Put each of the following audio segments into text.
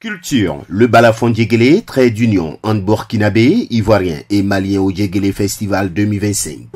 Culture, le balafon Djegele, trait d'union entre Burkinabé, Ivoirien et Malien au Djegele Festival 2025.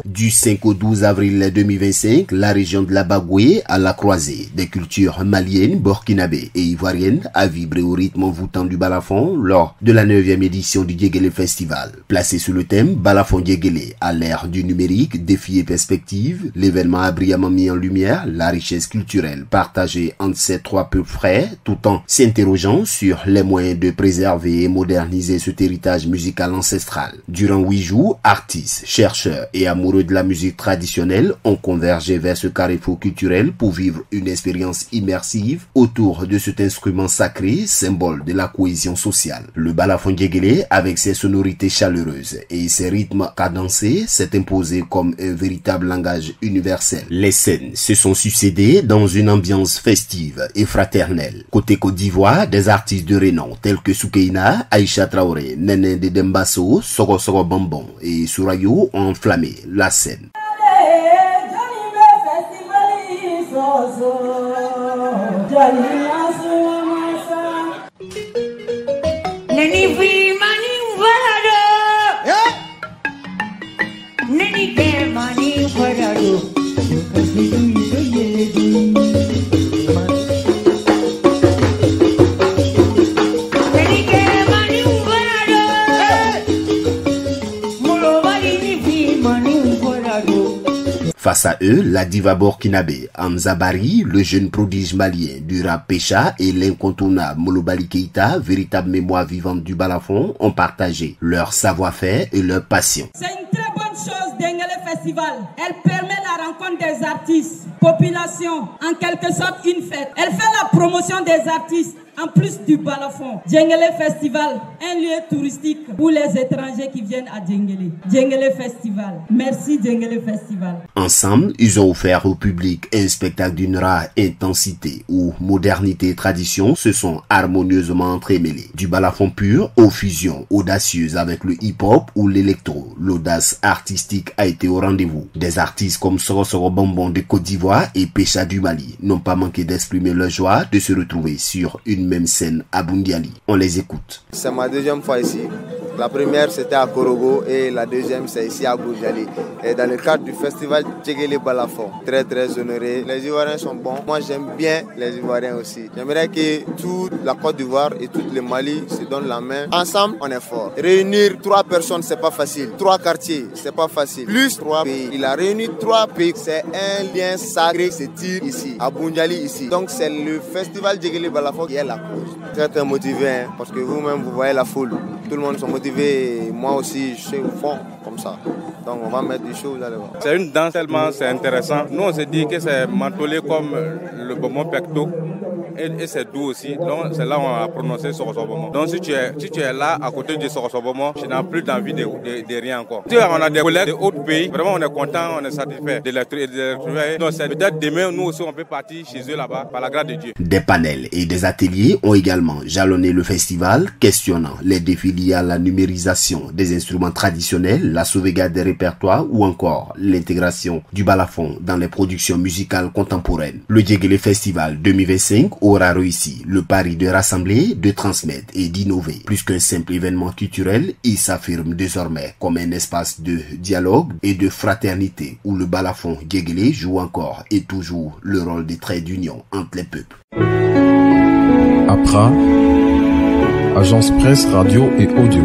Du 5 au 12 avril 2025, la région de la Bagoué, à la croisée des cultures maliennes, burkinabé et ivoiriennes, a vibré au rythme envoûtant du balafon lors de la 9e édition du Djegele Festival. Placé sous le thème Balafon Djegele à l'ère du numérique, défis et perspectives, l'événement a brillamment mis en lumière la richesse culturelle partagée entre ces trois peuples frères, tout en s'interrogeant sur les moyens de préserver et moderniser cet héritage musical ancestral. Durant 8 jours, artistes, chercheurs et amoureux de la musique traditionnelle ont convergé vers ce carrefour culturel pour vivre une expérience immersive autour de cet instrument sacré, symbole de la cohésion sociale. Le balafon Djegele, avec ses sonorités chaleureuses et ses rythmes cadencés, s'est imposé comme un véritable langage universel. Les scènes se sont succédées dans une ambiance festive et fraternelle. Côté Côte d'Ivoire, des artistes de renom tels que Soukeina, Aïcha Traoré, Nene de Dembasso, Soro Soro Bambon et Sourayo ont enflammé la scène. Face à eux, la diva burkinabé Hamza Bari, le jeune prodige malien du rap Pécha et l'incontournable Molobali Keïta, véritable mémoire vivante du balafon, ont partagé leur savoir-faire et leur passion. C'est une très bonne chose, Djegele Festival. Elle permet la rencontre des artistes, population, en quelque sorte une fête. Elle fait la promotion des artistes. En plus du balafon, Djegele Festival, un lieu touristique pour les étrangers qui viennent à Djegele. Djegele Festival. Merci Djegele Festival. Ensemble, ils ont offert au public un spectacle d'une rare intensité où modernité et tradition se sont harmonieusement entremêlées. Du balafon pur aux fusions audacieuses avec le hip-hop ou l'électro, l'audace artistique a été au rendez-vous. Des artistes comme Soro Soro Bambon de Côte d'Ivoire et Pécha du Mali n'ont pas manqué d'exprimer leur joie de se retrouver sur une même scène à Bundiali. On les écoute. C'est ma deuxième fois ici. La première c'était à Korogo et la deuxième c'est ici à Bundiali. Et dans le cadre du festival Djegele Balafon. Très honoré. Les Ivoiriens sont bons. Moi j'aime bien les Ivoiriens aussi. J'aimerais que toute la Côte d'Ivoire et tout le Mali se donnent la main. Ensemble on est fort. Réunir 3 personnes c'est pas facile. 3 quartiers c'est pas facile. Plus 3 pays. Il a réuni 3 pays. C'est un lien sacré qui se tire ici, à Bundiali ici. Donc c'est le festival Djegele Balafon qui est la cause. Très motivé hein, parce que vous-même vous voyez la foule. Tout le monde sont motivés. Et moi aussi je suis au fond comme ça. Donc on va mettre des choses, vous allez voir. C'est une danse tellement c'est intéressant. Nous on se dit que c'est mentolé comme le bonbon pecto. Et c'est doux aussi, donc c'est là où on a prononcé Sorosobomo. Donc si tu es là à côté de Sorosobomo, tu n'as plus d'envie de rien encore. On a des collègues d'autres pays, vraiment on est content, on est satisfait de les trouver. Donc c'est peut-être demain, nous aussi on peut partir chez eux là-bas, par la grâce de Dieu. Des panels et des ateliers ont également jalonné le festival, questionnant les défis liés à la numérisation des instruments traditionnels, la sauvegarde des répertoires ou encore l'intégration du balafon dans les productions musicales contemporaines. Le Djegele Festival 2025 aura réussi le pari de rassembler, de transmettre et d'innover. Plus qu'un simple événement culturel, il s'affirme désormais comme un espace de dialogue et de fraternité où le balafon Djegele joue encore et toujours le rôle des traits d'union entre les peuples. APRA, Agence Presse, Radio et Audio.